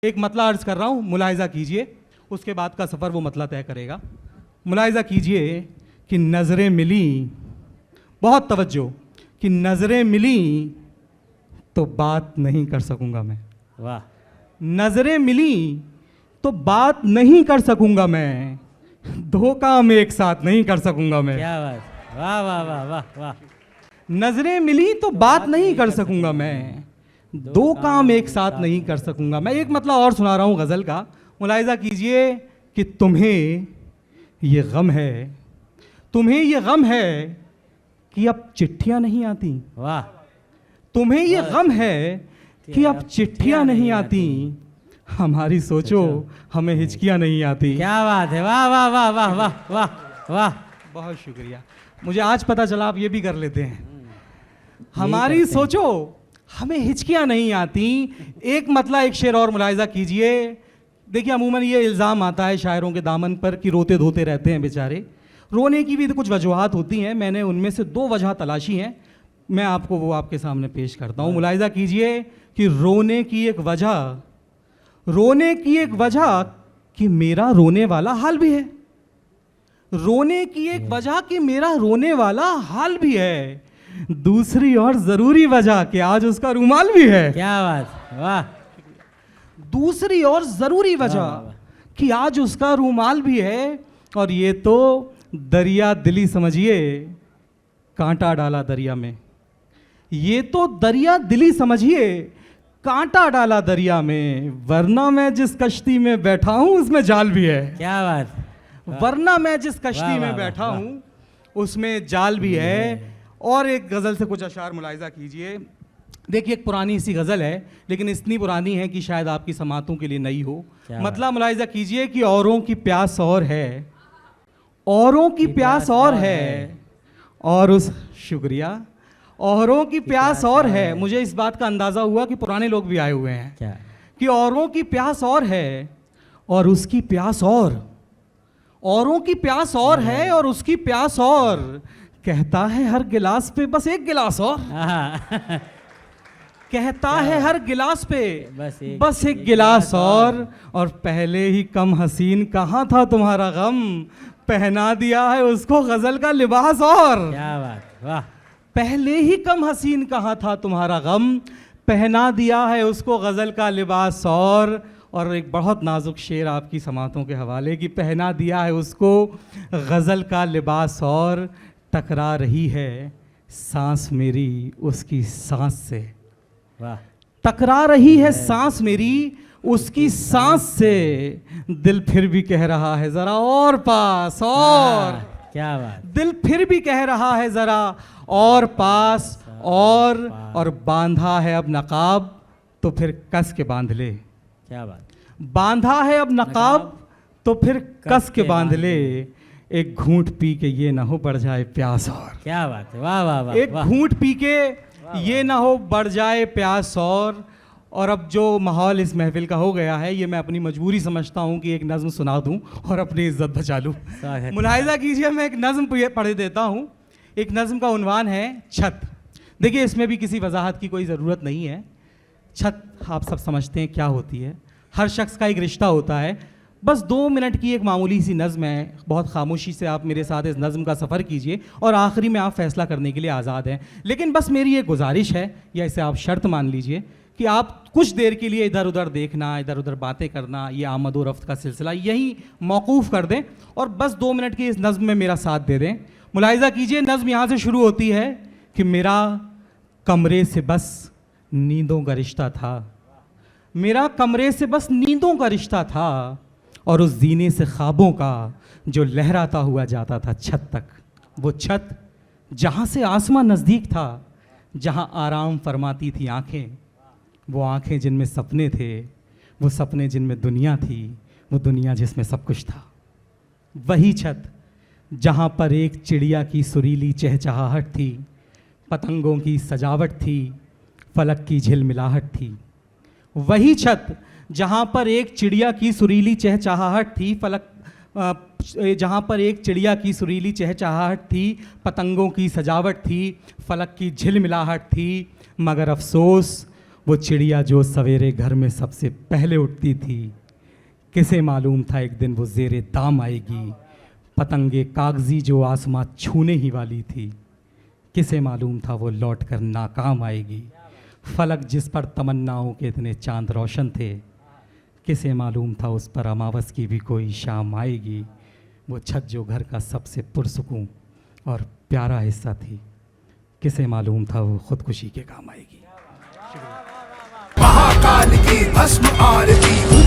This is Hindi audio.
एक मतला अर्ज कर रहा हूँ, मुलाहिजा कीजिए, उसके बाद का सफ़र वो मतला तय करेगा। मुलाहिजा कीजिए कि नज़रें मिली, बहुत तवज्जो, कि नज़रें मिली तो बात नहीं कर सकूँगा मैं। वाह, नज़रें मिली तो बात नहीं कर सकूँगा मैं, दो काम एक साथ नहीं कर सकूँगा मैं। क्या बात, वाह वाह वाह वाह वाह। नज़रें मिली तो बात नहीं कर सकूँगा मैं, दो काम एक साथ नहीं कर सकूँगा मैं। एक मतलब और सुना रहा हूँ गज़ल का, मुलाहिजा कीजिए कि तुम्हें ये गम है, तुम्हें ये गम है कि अब चिट्ठियाँ नहीं आती। वाह, तुम्हें ये गम है कि अब चिट्ठियाँ नहीं आती, हमारी सोचो हमें हिचकियाँ नहीं आती। क्या बात है, वाह वाह वाह वाह वाह वाह वाह। बहुत शुक्रिया, मुझे आज पता चला आप ये भी कर लेते हैं। हमारी सोचो हमें हिचकियाँ नहीं आती। एक मतलब एक शेर और मुलाहिजा कीजिए। देखिए अमूमन ये इल्ज़ाम आता है शायरों के दामन पर कि रोते धोते रहते हैं बेचारे। रोने की भी तो कुछ वजूहात होती हैं, मैंने उनमें से दो वजह तलाशी हैं, मैं आपको वो आपके सामने पेश करता हूँ। मुलाहिजा कीजिए कि रोने की एक वजह कि मेरा रोने वाला हाल भी है, रोने की एक वजह कि मेरा रोने वाला हाल भी है, दूसरी और ज़रूरी वजह कि आज उसका रुमाल भी है। क्या बात, वाह। दूसरी और ज़रूरी वजह कि आज उसका रुमाल भी है, और ये तो दरिया दिली समझिए, कांटा डाला दरिया में। ये तो दरिया दिली समझिए, कांटा डाला दरिया में, वरना मैं जिस कश्ती में बैठा हूँ उसमें जाल भी है। क्या बात, वरना मैं जिस कश्ती में बैठा हूँ उसमें जाल भी है। और एक गज़ल से कुछ अशार मुलाहिजा कीजिए। देखिए एक पुरानी सी गज़ल है, लेकिन इतनी पुरानी है कि शायद आपकी समातों के लिए नई हो। मतलब मुलाहिजा कीजिए कि औरों की प्यास और है, औरों की प्यास और है, और उस शुक्रिया, औरों की प्यास और है। मुझे इस बात का अंदाज़ा हुआ कि पुराने लोग भी आए हुए हैं। क्या, कि औरों की प्यास और है और उसकी प्यास और, औरों की प्यास और है और उसकी प्यास और, कहता है हर गिलास पे बस एक गिलास और, कहता है हर गिलास पे बस एक गिलास और पहले ही कम हसीन कहाँ था तुम्हारा गम, पहना दिया है उसको गज़ल का लिबास और। क्या बात, वाह। पहले ही कम हसीन कहाँ था तुम्हारा गम, पहना दिया है उसको गज़ल का लिबास और एक बहुत नाजुक शेर आपकी समातों के हवाले कि पहना दिया है उसको गज़ल का लिबास और, टकरा रही है सांस मेरी उसकी सांस से। वाह, टकरा रही है सांस मेरी उसकी सांस से, दिल फिर भी कह रहा है ज़रा और पास और। क्या बात, दिल फिर भी कह रहा है ज़रा और पास और बांधा है अब नकाब तो फिर कस के बांध ले। क्या बात, बांधा है अब नकाब तो फिर कस के बांध ले, एक घूंट पी के ये ना हो बढ़ जाए प्यास और। क्या बात है, वाह वाह वाह। एक घूंट पी के ये ना हो बढ़ जाए प्यास और अब जो माहौल इस महफिल का हो गया है, ये मैं अपनी मजबूरी समझता हूँ कि एक नज़्म सुना दूँ और अपनी इज्जत बचा लूँ। मुलाहिजा कीजिए मैं एक नज़्म पढ़ देता हूँ। एक नज़्म का उन्वान है छत। देखिए इसमें भी किसी वजाहत की कोई ज़रूरत नहीं है। छत आप सब समझते हैं क्या होती है, हर शख्स का एक रिश्ता होता है। बस 2 मिनट की एक मामूली सी नज़्म है, बहुत खामोशी से आप मेरे साथ इस नज़्म का सफ़र कीजिए और आखिरी में आप फ़ैसला करने के लिए आज़ाद हैं। लेकिन बस मेरी एक गुजारिश है, या इसे आप शर्त मान लीजिए, कि आप कुछ देर के लिए इधर उधर देखना, इधर उधर बातें करना, ये आमद व रफ्त का सिलसिला यही मौकूफ़ कर दें और बस 2 मिनट की इस नज़्म में मेरा साथ दे दें। मुलाहिजा कीजिए नज़्म यहाँ से शुरू होती है कि मेरा कमरे से बस नींदों का रिश्ता था, मेरा कमरे से बस नींदों का रिश्ता था, और उस जीने से ख्वाबों का जो लहराता हुआ जाता था छत तक। वो छत जहाँ से आसमां नज़दीक था, जहाँ आराम फरमाती थी आँखें, वो आँखें जिनमें सपने थे, वो सपने जिनमें दुनिया थी, वो दुनिया जिसमें सब कुछ था। वही छत जहाँ पर एक चिड़िया की सुरीली चहचहाहट थी, पतंगों की सजावट थी, फलक की झिलमिलाहट थी। वही छत जहाँ पर एक चिड़िया की सुरीली चहचहाहट थी, जहाँ पर एक चिड़िया की सुरीली चहचहाहट थी, पतंगों की सजावट थी, फलक की झिलमिलाहट थी, मगर अफसोस वो चिड़िया जो सवेरे घर में सबसे पहले उठती थी, किसे मालूम था एक दिन वो ज़ेरे दाम आएगी। पतंगे कागजी जो आसमां छूने ही वाली थी, किसे मालूम था वो लौट कर नाकाम आएगी। फलक जिस पर तमन्नाओं के इतने चांद रोशन थे, किसे मालूम था उस पर अमावस की भी कोई शाम आएगी। वो छत जो घर का सबसे पुरसुकून और प्यारा हिस्सा थी, किसे मालूम था वो खुदकुशी के काम आएगी। महाकाल की भस्म आरती